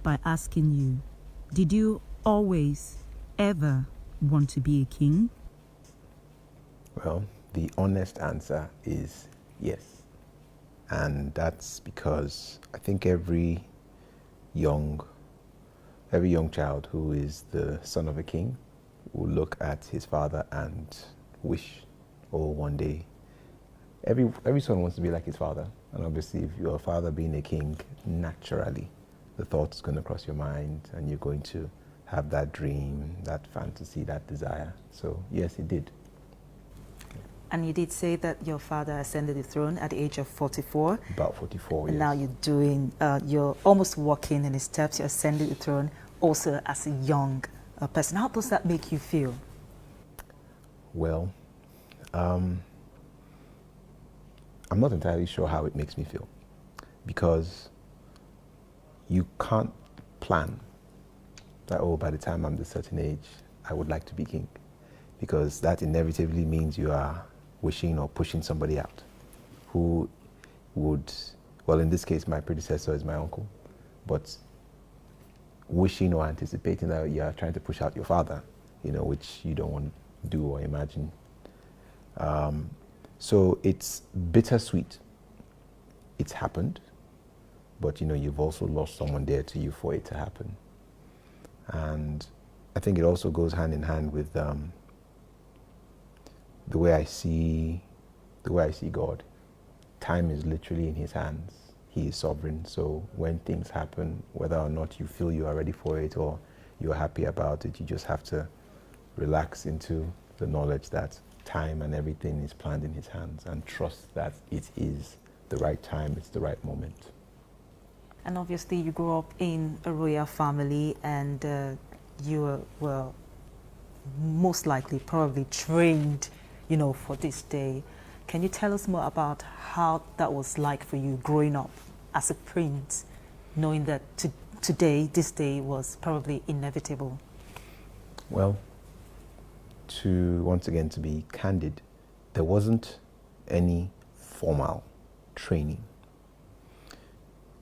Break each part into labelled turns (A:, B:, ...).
A: by asking you, did you always, ever want to be a king?
B: Well, the honest answer is yes. And that's because I think every young child who is the son of a king will look at his father and wish, oh, one day. Every son wants to be like his father. And obviously, if your father being a king, naturally, the thought is going to cross your mind and you're going to have that dream, that fantasy, that desire. So, yes, it did.
A: And you did say that your father ascended the throne at the age of 44.
B: About 44
A: And
B: years.
A: now you're almost walking in his steps. You ascended the throne also as a young person. How does that make you feel?
B: Well, I'm not entirely sure how it makes me feel, because you can't plan that, oh, by the time I'm this certain age, I would like to be king, because that inevitably means you are wishing or pushing somebody out who would, well, in this case, my predecessor is my uncle, but wishing or anticipating that you are trying to push out your father, which you don't want to do or imagine. So it's bittersweet. It's happened, but you've also lost someone dear to you for it to happen. And I think it also goes hand in hand with the way I see God. Time is literally in his hands. He is sovereign. So when things happen, whether or not you feel you are ready for it or you're happy about it, you just have to relax into the knowledge that time and everything is planned in his hands, and trust that it is the right time, it's the right moment.
A: And obviously you grew up in a royal family, and you were most likely probably trained, for this day. Can you tell us more about how that was like for you growing up as a prince, knowing that this day was probably inevitable?
B: Well, once again, to be candid, there wasn't any formal training,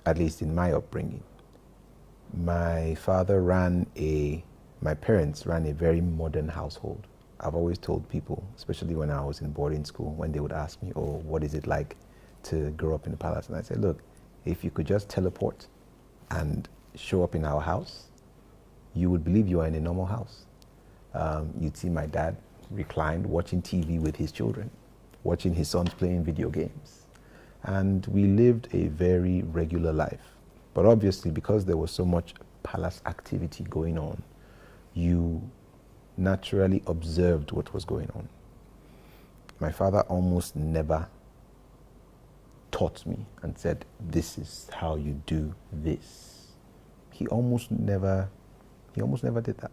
B: at least in my upbringing. My parents ran a very modern household. I've always told people, especially when I was in boarding school, when they would ask me, oh, what is it like to grow up in the palace? And I said, look, if you could just teleport and show up in our house, you would believe you are in a normal house. You'd see my dad reclined watching TV with his children, watching his sons playing video games. And we lived a very regular life. But obviously, because there was so much palace activity going on, you naturally observed what was going on. My father almost never taught me and said, this is how you do this. He almost never did that.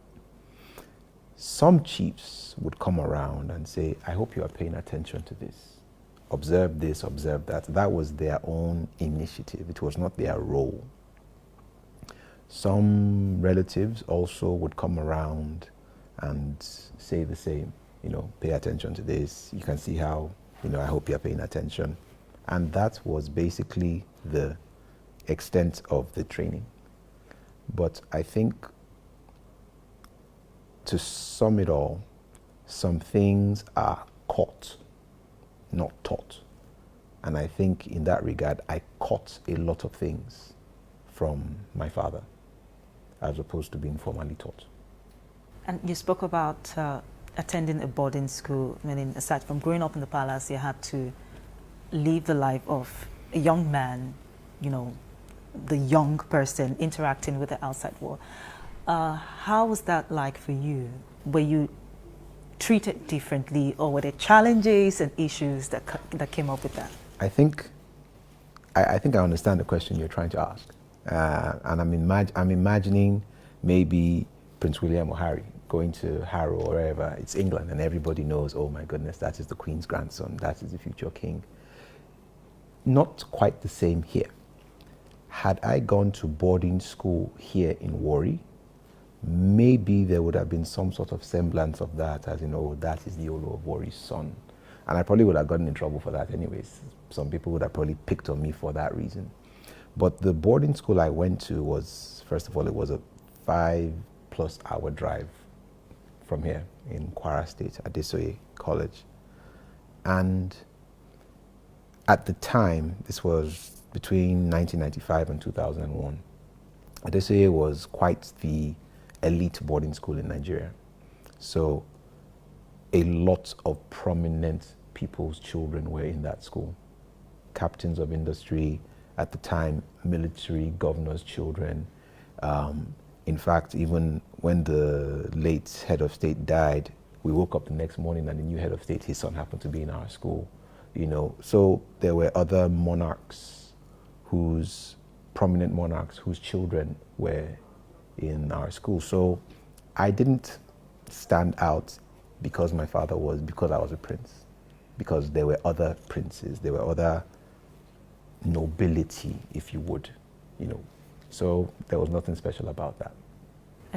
B: Some chiefs would come around and say, I hope you are paying attention to this. Observe this, observe that. That was their own initiative. It was not their role. Some relatives also would come around and say the same, pay attention to this. You can see how, I hope you're paying attention. And that was basically the extent of the training. But I think, to sum it all, some things are caught, not taught. And I think in that regard, I caught a lot of things from my father, as opposed to being formally taught.
A: And you spoke about attending a boarding school, meaning aside from growing up in the palace, you had to live the life of a young man, the young person interacting with the outside world. How was that like for you? Were you treated differently, or were there challenges and issues that came up with that? I think
B: I understand the question you're trying to ask. And I'm imagining maybe Prince William or Harry going to Harrow or wherever. It's England, and everybody knows, oh my goodness, that is the Queen's grandson, that is the future king. Not quite the same here. Had I gone to boarding school here in Warri, maybe there would have been some sort of semblance of that, as that is the Olo of Warri's son. And I probably would have gotten in trouble for that anyways. Some people would have probably picked on me for that reason. But the boarding school I went to was, first of all, it was a 5+ hour drive from here in Kwara State, Adesoye College. And at the time, this was between 1995 and 2001, Adesoye was quite the elite boarding school in Nigeria. So a lot of prominent people's children were in that school. Captains of industry, at the time, military governors' children. In fact, even when the late head of state died, we woke up the next morning and the new head of state, his son happened to be in our school. So there were other monarchs prominent monarchs whose children were in our school. So I didn't stand out because because I was a prince, because there were other princes, there were other nobility, if you would, So there was nothing special about that.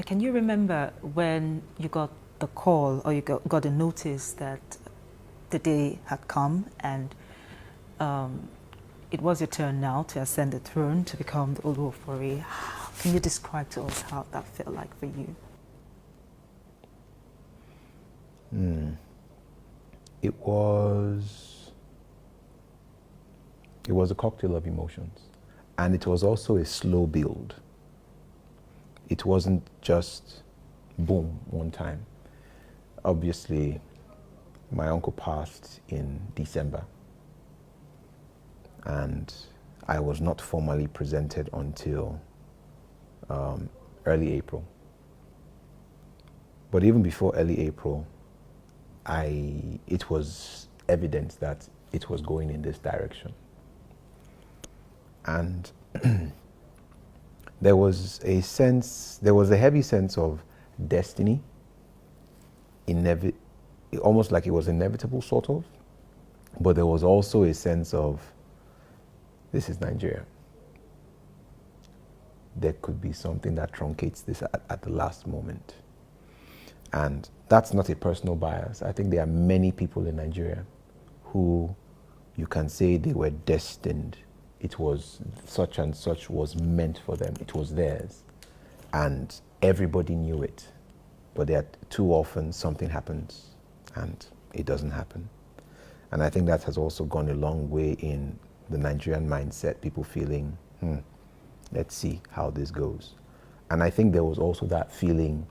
A: Can you remember when you got the call or you got a notice that the day had come and it was your turn now to ascend the throne to become the Olu of Warri? Can you describe to us how that felt like for you?
B: It was a cocktail of emotions, and it was also a slow build. It wasn't just boom one time. Obviously, my uncle passed in December, and I was not formally presented until early April. But even before early April, it was evident that it was going in this direction. And there was a heavy sense of destiny, almost like it was inevitable, sort of. But there was also a sense of, this is Nigeria. There could be something that truncates this at the last moment. And that's not a personal bias. I think there are many people in Nigeria who you can say they were destined. It was such and such was meant for them. It was theirs. And everybody knew it. But too often something happens and it doesn't happen. And I think that has also gone a long way in the Nigerian mindset, people feeling, let's see how this goes. And I think there was also that feeling,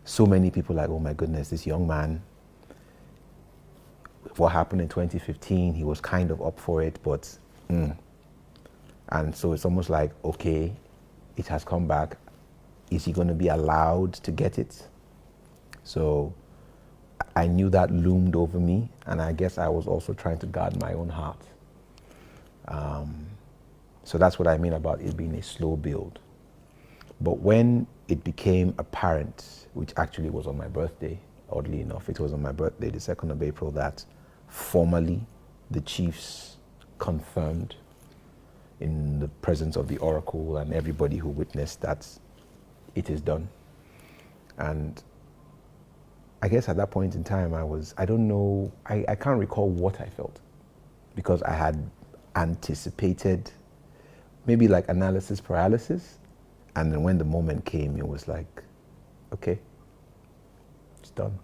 B: so many people like, oh my goodness, this young man, what happened in 2015, he was kind of up for it, but, And so it's almost like, okay, it has come back. Is he going to be allowed to get it? So I knew that loomed over me, and I guess I was also trying to guard my own heart. So that's what I mean about it being a slow build. But when it became apparent, which actually was on my birthday, oddly enough, it was on my birthday, the 2nd of April, that formally the chiefs confirmed in the presence of the oracle and everybody who witnessed that it is done. And I guess at that point in time, I don't know, I can't recall what I felt, because I had anticipated maybe like analysis paralysis. And then when the moment came, it was like, okay, it's done.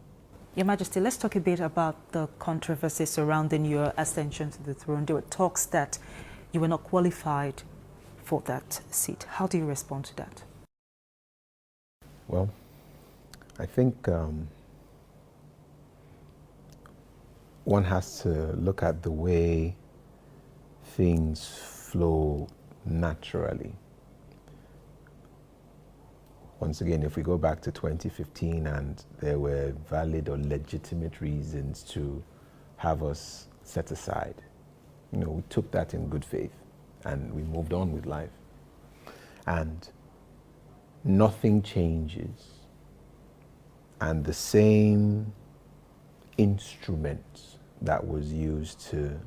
A: Your Majesty, let's talk a bit about the controversy surrounding your ascension to the throne. There were talks that you were not qualified for that seat. How do you respond to that?
B: Well, I think one has to look at the way things flow naturally. Once again, if we go back to 2015 and there were valid or legitimate reasons to have us set aside, we took that in good faith and we moved on with life. And nothing changes. And the same instrument that was used to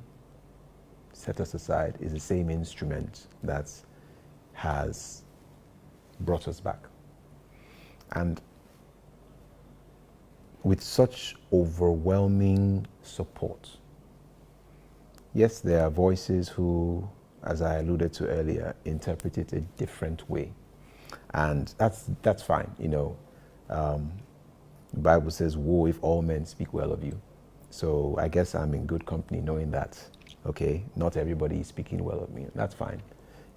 B: set us aside is the same instrument that has brought us back. And with such overwhelming support, yes, there are voices who as I alluded to earlier, interpret it a different way. And that's fine, you know. The Bible says, woe if all men speak well of you. So I guess I'm in good company knowing that, okay, not everybody is speaking well of me. That's fine.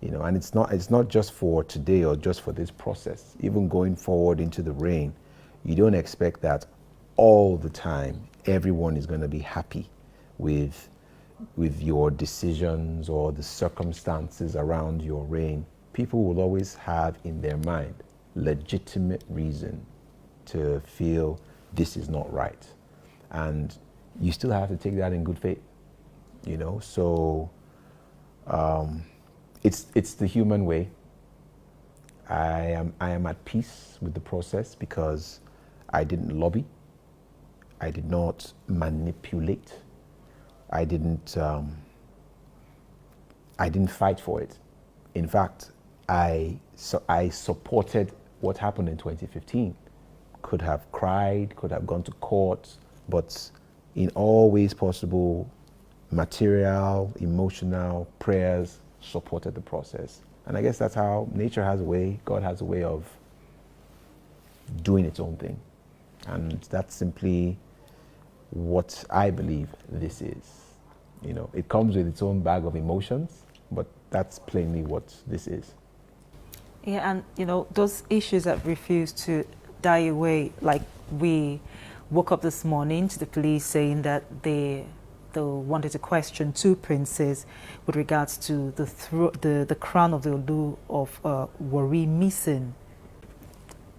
B: You know, and it's not just for today or just for this process. Even going forward into the reign, you don't expect that all the time everyone is going to be happy with your decisions or the circumstances around your reign. People will always have in their mind legitimate reason to feel this is not right. And you still have to take that in good faith, you know. So it's the human way. I am at peace with the process because I didn't lobby, I did not manipulate, I didn't fight for it. In fact, I supported what happened in 2015. Could have cried, could have gone to court, but in all ways possible, material, emotional, prayers supported the process. And I guess that's how nature has a way, God has a way of doing its own thing. And that's simply what I believe this is. You know, it comes with its own bag of emotions, but that's plainly what this is.
A: Yeah, and you know, those issues that refuse to die away, like we woke up this morning to the police saying that they wanted to question two princes with regards to the crown of the Olu of Warri missing.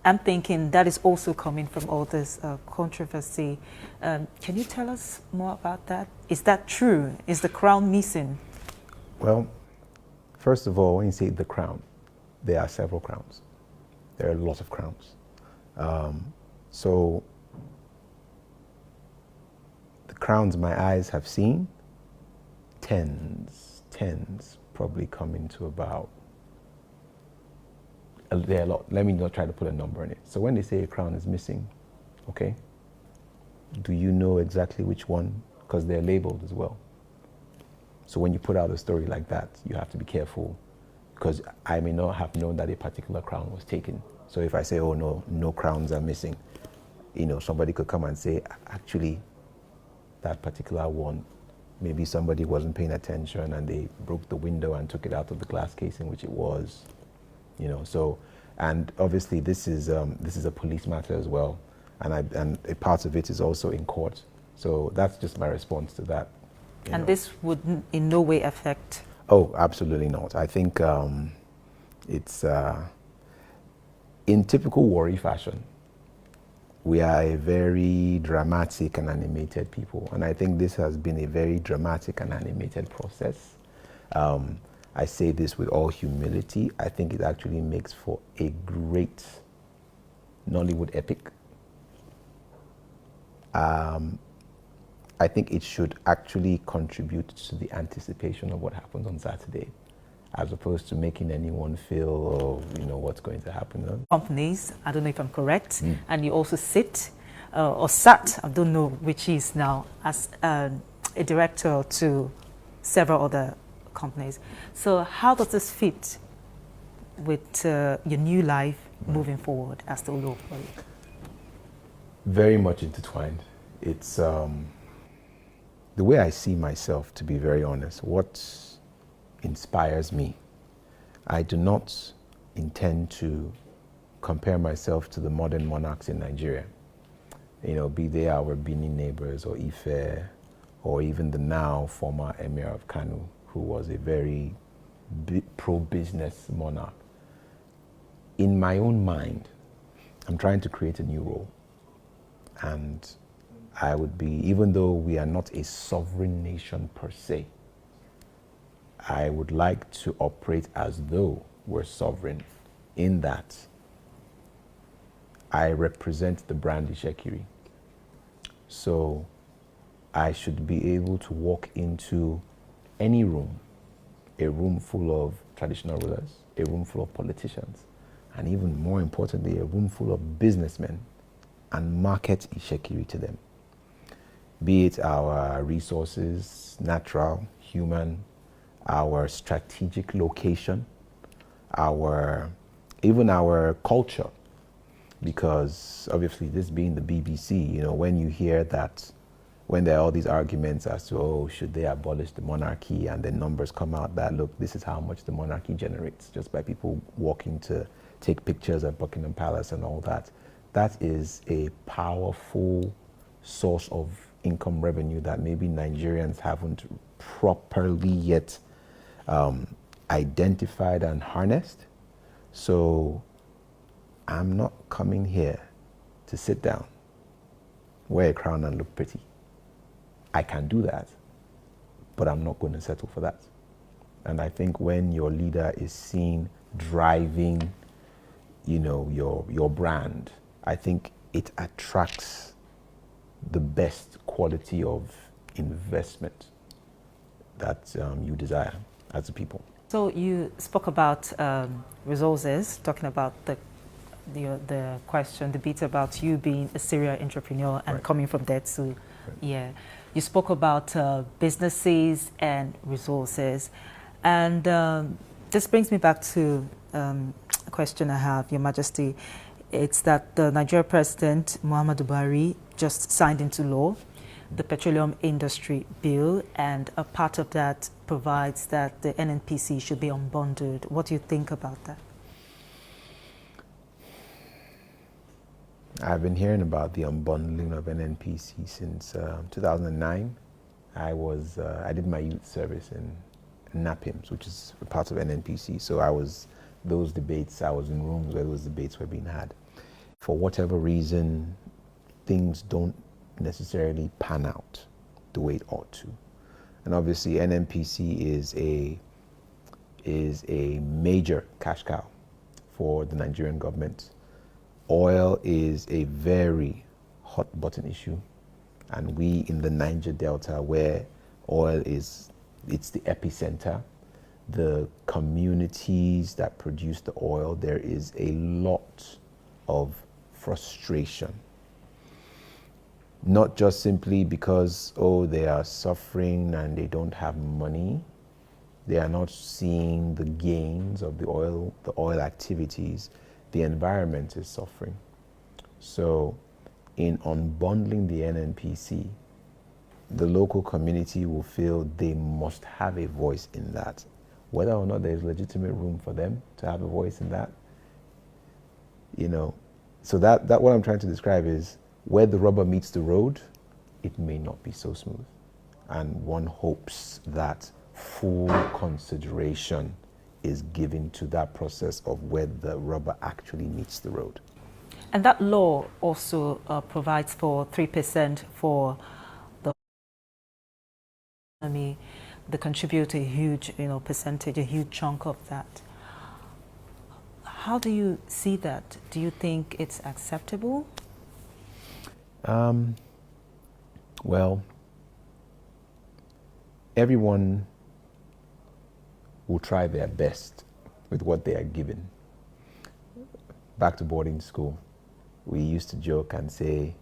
A: I'm thinking that is also coming from all this controversy. Can you tell us more about that? Is that true? Is the crown missing?
B: Well, first of all, when you say the crown, there are several crowns. There are a lot of crowns. So the crowns my eyes have seen, tens, probably coming to about, there are a lot. Let me not try to put a number on it. So when they say a crown is missing, okay, do you know exactly which one? Because they're labeled as well. So when you put out a story like that, you have to be careful, because I may not have known that a particular crown was taken. So if I say, oh no crowns are missing, you know, somebody could come and say, actually, that particular one, maybe somebody wasn't paying attention and they broke the window and took it out of the glass case in which it was, you know. So, and obviously this is a police matter as well, and a part of it is also in court. So that's just my response to that.
A: And this would in no way affect?
B: Oh, absolutely not. I think it's in typical Warri fashion. We are a very dramatic and animated people, and I think this has been a very dramatic and animated process. I say this with all humility. I think it actually makes for a great Nollywood epic. I think it should actually contribute to the anticipation of what happens on Saturday, as opposed to making anyone feel, oh, you know, what's going to happen.
A: Companies, I don't know if I'm correct, and you also sit, or sat, I don't know which is now, as a director to several other companies. So how does this fit with your new life moving forward as the Olu?
B: Very much intertwined. It's the way I see myself, to be very honest, what inspires me. I do not intend to compare myself to the modern monarchs in Nigeria. You know, be they our Benin neighbors or Ife, or even the now former Emir of Kano, who was a very pro-business monarch. In my own mind, I'm trying to create a new role. And I would be, even though we are not a sovereign nation per se, I would like to operate as though we're sovereign, in that I represent the brand Ishekiri. So I should be able to walk into any room, a room full of traditional rulers, a room full of politicians, and even more importantly, a room full of businessmen, and market Ishekiri to them. Be it our resources, natural, human, our strategic location, even our culture. Because obviously, this being the BBC, when you hear that, when there are all these arguments as to, oh, should they abolish the monarchy, and then numbers come out that, look, this is how much the monarchy generates just by people walking to take pictures at Buckingham Palace and all that. That is a powerful source of income revenue that maybe Nigerians haven't properly yet identified and harnessed. So I'm not coming here to sit down, wear a crown and look pretty. I can do that, but I'm not going to settle for that. And I think when your leader is seen driving, your brand, I think it attracts the best quality of investment that you desire as a people.
A: So you spoke about resources, talking about the bit about you being a serial entrepreneur and coming from there to, You spoke about businesses and resources. And this brings me back to a question I have, Your Majesty. It's that the Nigerian President, Muhammadu Warri, just signed into law the Petroleum Industry Bill, and a part of that provides that the NNPC should be unbundled. What do you think about that?
B: I've been hearing about the unbundling of NNPC since 2009. I did my youth service in NAPIMS, which is a part of NNPC. So I was in rooms where those debates were being had. For whatever reason, things don't necessarily pan out the way it ought to. And obviously NNPC is a major cash cow for the Nigerian government. Oil is a very hot button issue, and we in the Niger Delta, where oil it's the epicenter, the communities that produce the oil, there is a lot of frustration. Not just simply because, they are suffering and they don't have money. They are not seeing the gains of the oil activities. The environment is suffering. So in unbundling the NNPC, the local community will feel they must have a voice in that. Whether or not there's legitimate room for them to have a voice in that, So that what I'm trying to describe is where the rubber meets the road, it may not be so smooth. And one hopes that full consideration is given to that process of where the rubber actually meets the road.
A: And that law also provides for 3% for the economy. They contribute a huge, percentage, a huge chunk of that. How do you see that? Do you think it's acceptable?
B: Well, everyone will try their best with what they are given. Back to boarding school, we used to joke and say,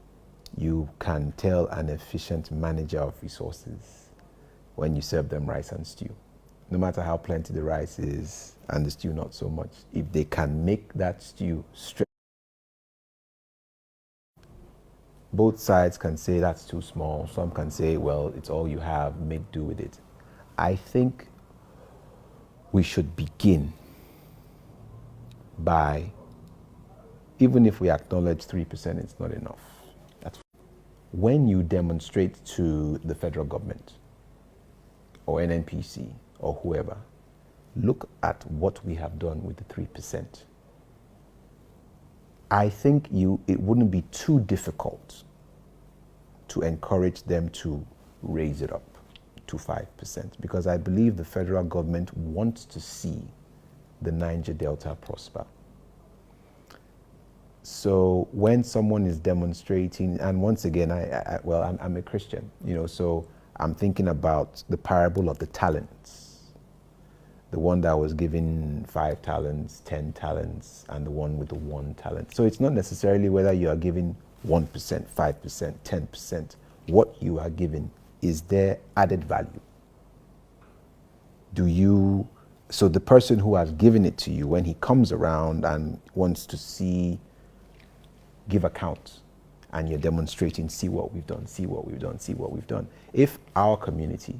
B: you can tell an efficient manager of resources when you serve them rice and stew. No matter how plenty the rice is and the stew not so much, if they can make that stew straight, both sides can say that's too small. Some can say, well, it's all you have, make do with it. I think we should begin by, even if we acknowledge 3%, it's not enough. When you demonstrate to the federal government or NNPC or whoever, look at what we have done with the 3%. I think it wouldn't be too difficult to encourage them to raise it up to 5%, because I believe the federal government wants to see the Niger Delta prosper. So when someone is demonstrating, and once again, I'm a Christian, so I'm thinking about the parable of the talents. The one that was given 5 talents, 10 talents, and the one with the 1 talent. So it's not necessarily whether you are given 1%, 5%, 10%. What you are given, is there added value? So the person who has given it to you, when he comes around and wants to give accounts, and you're demonstrating, see what we've done, see what we've done, see what we've done. If our community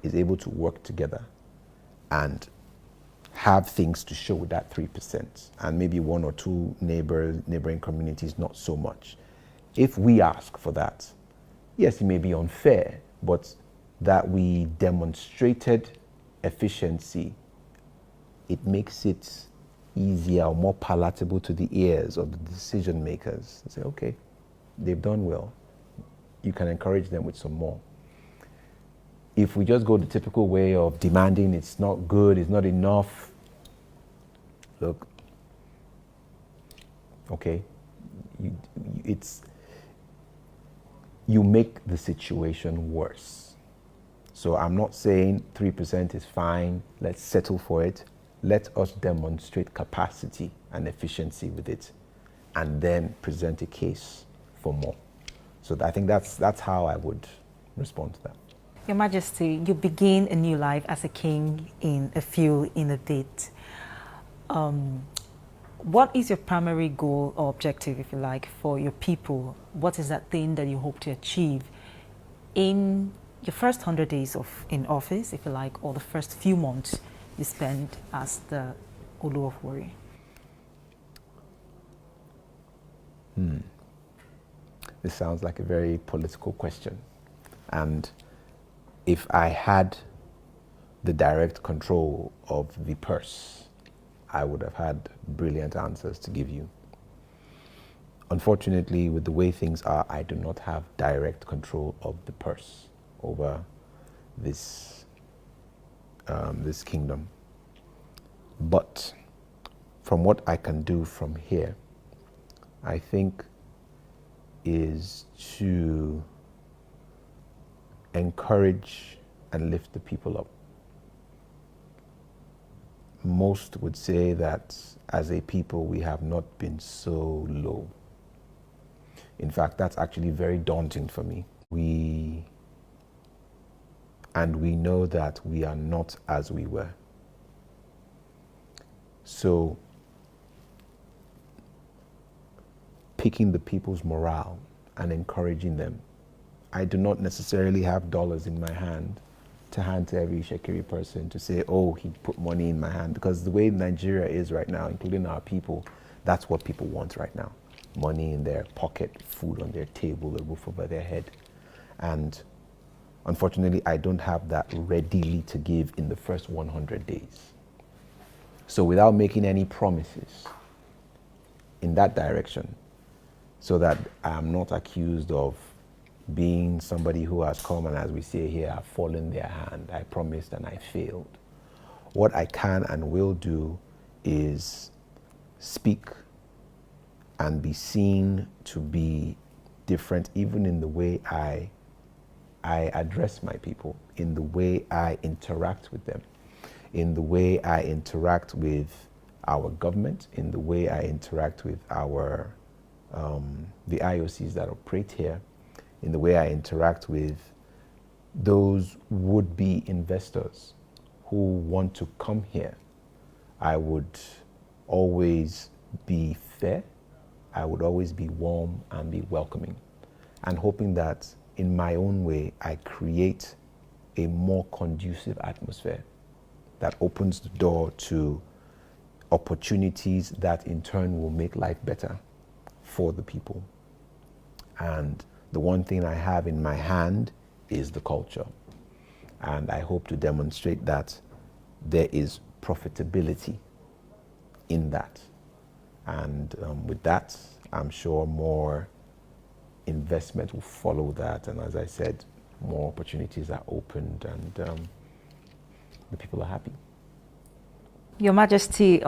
B: is able to work together and have things to show with that 3%, and maybe one or two neighboring communities, not so much. If we ask for that, yes, it may be unfair, but that we demonstrated efficiency, it makes it easier or more palatable to the ears of the decision makers. Say, okay, they've done well. You can encourage them with some more. If we just go the typical way of demanding it's not good, it's not enough, look, okay, you make the situation worse. So I'm not saying 3% is fine, let's settle for it. Let us demonstrate capacity and efficiency with it, and then present a case for more. So I think that's how I would respond to that.
A: Your Majesty, you begin a new life as a king in a bit. What is your primary goal or objective, if you like, for your people? What is that thing that you hope to achieve in your first 100 days in office, if you like, or the first few months you spend as the Olu of Warri?
B: This sounds like a very political question. And if I had the direct control of the purse, I would have had brilliant answers to give you. Unfortunately, with the way things are, I do not have direct control of the purse over this kingdom. But from what I can do from here, I think is to encourage and lift the people up. Most would say that as a people, we have not been so low. In fact, that's actually very daunting for me. We know that we are not as we were. So picking the people's morale and encouraging them. I do not necessarily have dollars in my hand to hand to every Shekiri person to say, oh, he put money in my hand. Because the way Nigeria is right now, including our people, that's what people want right now. Money in their pocket, food on their table, a roof over their head. And unfortunately, I don't have that readily to give in the first 100 days. So without making any promises in that direction, so that I am not accused of being somebody who has come and, as we say here, have fallen their hand. I promised and I failed. What I can and will do is speak and be seen to be different, even in the way I address my people, in the way I interact with them, in the way I interact with our government, in the way I interact with the IOCs that operate here, in the way I interact with those would-be investors who want to come here. I would always be fair. I would always be warm and be welcoming, and hoping that in my own way, I create a more conducive atmosphere that opens the door to opportunities that in turn will make life better for the people. And the one thing I have in my hand is the culture. And I hope to demonstrate that there is profitability in that. And with that, I'm sure more investment will follow that. And as I said, more opportunities are opened and the people are happy.
A: Your Majesty,